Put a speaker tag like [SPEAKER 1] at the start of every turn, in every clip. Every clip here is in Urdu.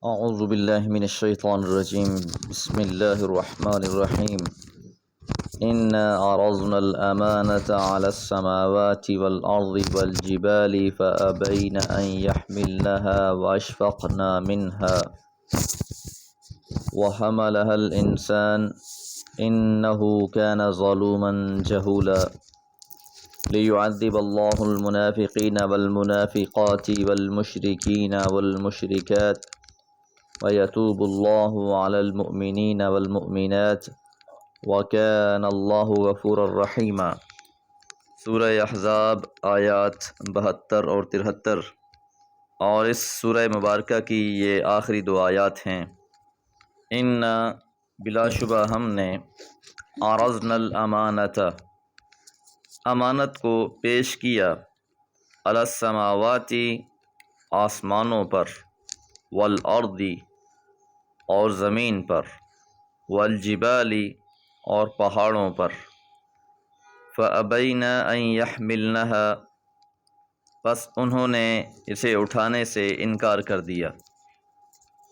[SPEAKER 1] أعوذ بالله من الشيطان الرجيم. بسم الله الرحمن الرحيم. إنا عرضنا الأمانة على السماوات والأرض والجبال فأبين أن يحملنها وأشفقن منها وحملها الإنسان إنه كان ظلوما جهولا ليعذب الله المنافقين والمنافقات والمشركين والمشركات ويتوب الله على المؤمنين والمؤمنات وكان اللہ غفورا رحیما۔ سورہ احزاب آیات 72 اور 73، اور اس سورہ مبارکہ کی یہ آخری دو آیات ہیں۔ ان بلا شبہ ہم نے عرضنا الامانۃ امانت کو پیش کیا، علی السماوات آسمانوں پر، والارض اور زمین پر، والجبال اور پہاڑوں پر، فابین ان یحملنها پس انہوں نے اسے اٹھانے سے انکار کر دیا،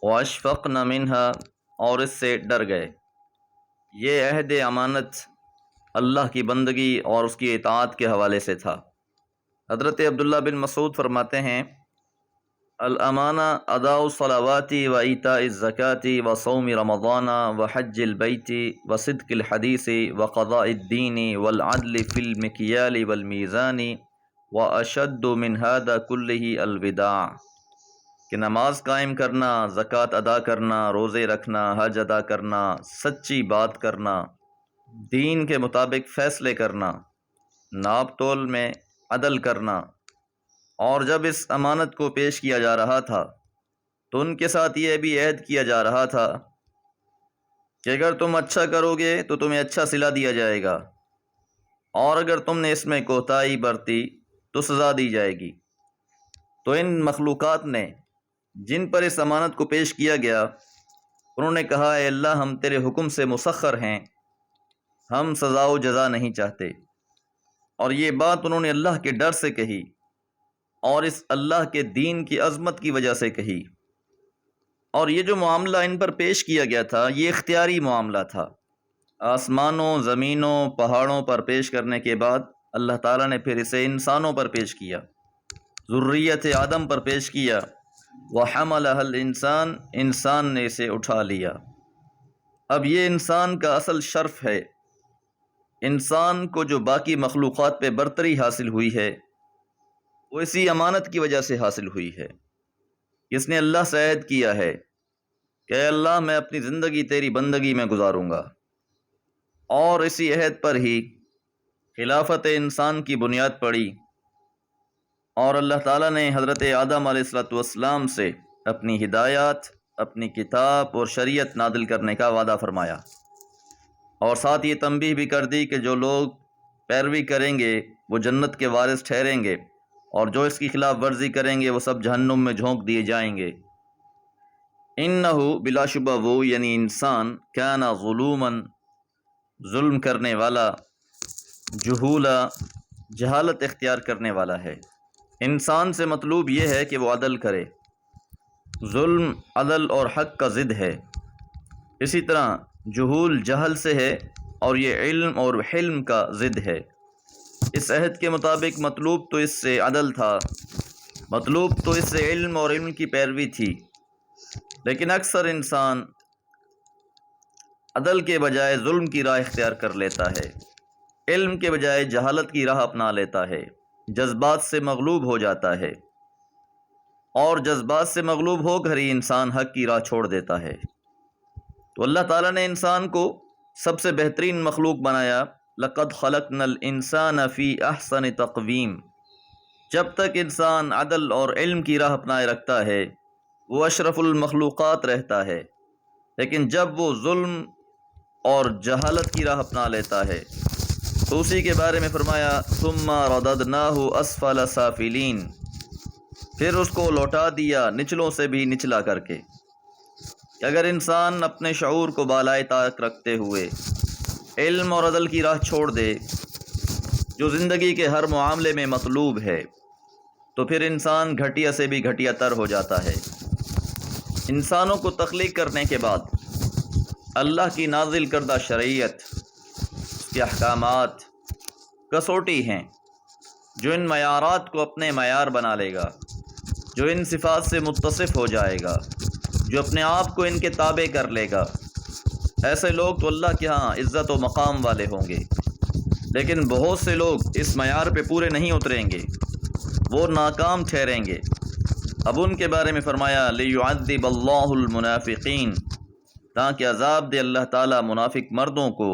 [SPEAKER 1] واشفقن منها اور اس سے ڈر گئے۔ یہ عہد امانت اللہ کی بندگی اور اس کی اطاعت کے حوالے سے تھا۔ حضرت عبداللہ بن مسعود فرماتے ہیں، الامانہ اداء الصلوات و ایتاء الزکوۃ و صوم رمضان و حج البیت و صدق الحدیث و قضاء الدین والعدل فی المکیال والمیزان و اشد من هذا کلہ الوداع، کہ نماز قائم کرنا، زکوٰۃ ادا کرنا، روزے رکھنا، حج ادا کرنا، سچی بات کرنا، دین کے مطابق فیصلے کرنا، ناپ تول میں عدل کرنا۔ اور جب اس امانت کو پیش کیا جا رہا تھا تو ان کے ساتھ یہ بھی عہد کیا جا رہا تھا کہ اگر تم اچھا کرو گے تو تمہیں اچھا صلہ دیا جائے گا، اور اگر تم نے اس میں کوتاہی برتی تو سزا دی جائے گی۔ تو ان مخلوقات نے جن پر اس امانت کو پیش کیا گیا، انہوں نے کہا، اے اللہ، ہم تیرے حکم سے مسخر ہیں، ہم سزا و جزا نہیں چاہتے۔ اور یہ بات انہوں نے اللہ کے ڈر سے کہی اور اس اللہ کے دین کی عظمت کی وجہ سے کہی۔ اور یہ جو معاملہ ان پر پیش کیا گیا تھا، یہ اختیاری معاملہ تھا۔ آسمانوں، زمینوں، پہاڑوں پر پیش کرنے کے بعد اللہ تعالیٰ نے پھر اسے انسانوں پر پیش کیا، ذریت آدم پر پیش کیا۔ وَحَمَلَهَا الْإِنسان انسان نے اسے اٹھا لیا۔ اب یہ انسان کا اصل شرف ہے۔ انسان کو جو باقی مخلوقات پہ برتری حاصل ہوئی ہے، وہ اسی امانت کی وجہ سے حاصل ہوئی ہے۔ اس نے اللہ سے عہد کیا ہے کہ اے اللہ، میں اپنی زندگی تیری بندگی میں گزاروں گا، اور اسی عہد پر ہی خلافت انسان کی بنیاد پڑی، اور اللہ تعالیٰ نے حضرت آدم علیہ السلام سے اپنی ہدایات، اپنی کتاب اور شریعت نازل کرنے کا وعدہ فرمایا، اور ساتھ یہ تنبیہ بھی کر دی کہ جو لوگ پیروی کریں گے وہ جنت کے وارث ٹھہریں گے، اور جو اس کی خلاف ورزی کریں گے وہ سب جہنم میں جھونک دیے جائیں گے۔ انہو بلا شبہ وہ یعنی انسان، کان ظلوما ظلم کرنے والا، جہولا جہالت اختیار کرنے والا ہے۔ انسان سے مطلوب یہ ہے کہ وہ عدل کرے۔ ظلم عدل اور حق کا ضد ہے۔ اسی طرح جہول جہل سے ہے، اور یہ علم اور حلم کا ضد ہے۔ اس عہد کے مطابق مطلوب تو اس سے عدل تھا، مطلوب تو اس سے علم اور علم کی پیروی تھی، لیکن اکثر انسان عدل کے بجائے ظلم کی راہ اختیار کر لیتا ہے، علم کے بجائے جہالت کی راہ اپنا لیتا ہے، جذبات سے مغلوب ہو جاتا ہے، اور جذبات سے مغلوب ہو کر ہی انسان حق کی راہ چھوڑ دیتا ہے۔ تو اللہ تعالیٰ نے انسان کو سب سے بہترین مخلوق بنایا۔ لَقَدْ خَلَقْنَا الْإِنسَانَ فِي أَحْسَنِ تَقْوِيمٍ۔ جب تک انسان عدل اور علم کی راہ اپنائے رکھتا ہے وہ اشرف المخلوقات رہتا ہے، لیکن جب وہ ظلم اور جہالت کی راہ اپنا لیتا ہے تو اسی کے بارے میں فرمایا، ثُمَّ رَدَدْنَاهُ أَسْفَلَ سَافِلِينَ، پھر اس کو لوٹا دیا نچلوں سے بھی نچلا کر کے۔ کہ اگر انسان اپنے شعور کو بالائے طاق رکھتے ہوئے علم اور عدل کی راہ چھوڑ دے، جو زندگی کے ہر معاملے میں مطلوب ہے، تو پھر انسان گھٹیا سے بھی گھٹیا تر ہو جاتا ہے۔ انسانوں کو تخلیق کرنے کے بعد اللہ کی نازل کردہ شریعت، اس کے احکامات کسوٹی ہیں، جو ان معیارات کو اپنے معیار بنا لے گا، جو ان صفات سے متصف ہو جائے گا، جو اپنے آپ کو ان کے تابع کر لے گا، ایسے لوگ تو اللہ کے ہاں عزت و مقام والے ہوں گے۔ لیکن بہت سے لوگ اس معیار پہ پورے نہیں اتریں گے، وہ ناکام ٹھہریں گے۔ اب ان کے بارے میں فرمایا لِيُعَذِّبَ اللَّهُ الْمُنَافِقِينَ، تاکہ عذاب دے اللہ تعالیٰ منافق مردوں کو،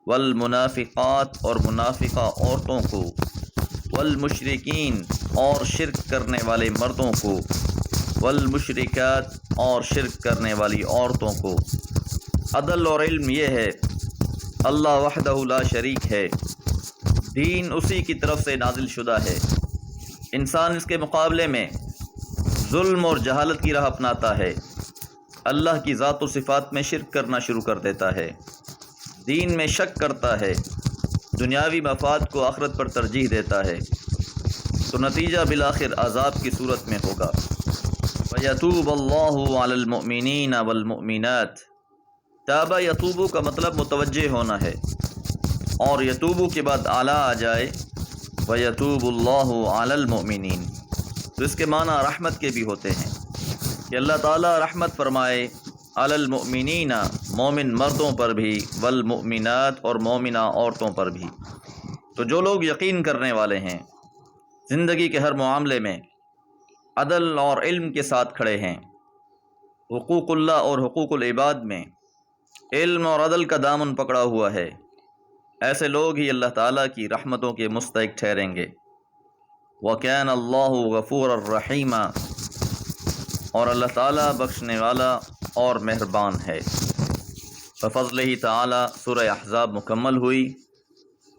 [SPEAKER 1] والمنافقات اور منافقہ عورتوں کو، والمشرکین اور شرک کرنے والے مردوں کو، والمشرکات اور شرک کرنے والی عورتوں کو۔ عدل اور علم یہ ہے، اللہ وحدہ لا شریک ہے، دین اسی کی طرف سے نازل شدہ ہے۔ انسان اس کے مقابلے میں ظلم اور جہالت کی راہ اپناتا ہے، اللہ کی ذات و صفات میں شرک کرنا شروع کر دیتا ہے، دین میں شک کرتا ہے، دنیاوی مفاد کو آخرت پر ترجیح دیتا ہے، تو نتیجہ بالآخر عذاب کی صورت میں ہوگا۔ وَيَتُوبَ اللَّهُ عَلَى الْمُؤْمِنِينَ وَالْمُؤْمِنَاتِ، تابہ یتوبو کا مطلب متوجہ ہونا ہے، اور یتوبو کے بعد اعلیٰ آ جائے وَيَتُوبُ اللَّهُ عَلَى الْمُؤْمِنِينَ، تو اس کے معنی رحمت کے بھی ہوتے ہیں کہ اللہ تعالیٰ رحمت فرمائے علی المؤمنین، مومن مردوں پر بھی، والمؤمنات اور مومنہ عورتوں پر بھی۔ تو جو لوگ یقین کرنے والے ہیں، زندگی کے ہر معاملے میں عدل اور علم کے ساتھ کھڑے ہیں، حقوق اللہ اور حقوق العباد میں علم اور عدل کا دامن پکڑا ہوا ہے، ایسے لوگ ہی اللہ تعالیٰ کی رحمتوں کے مستحق ٹھہریں گے۔ وَكَانَ اللَّهُ غَفُورًا رَحِيمًا، اور اللہ تعالیٰ بخشنے والا اور مہربان ہے۔ بفضلہ تعالیٰ سورہ احزاب مکمل ہوئی۔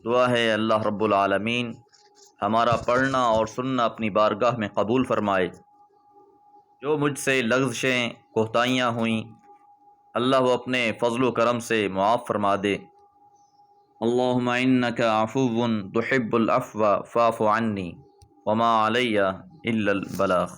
[SPEAKER 1] دعا ہے اللہ رب العالمین ہمارا پڑھنا اور سننا اپنی بارگاہ میں قبول فرمائے۔ جو مجھ سے لغزشیں کوتاہیاں ہوئیں، اللہ وہ اپنے فضل و کرم سے معاف فرما دے۔ اللہم انک عفو تحب العفو فاعف عنی وما علی الا البلاغ۔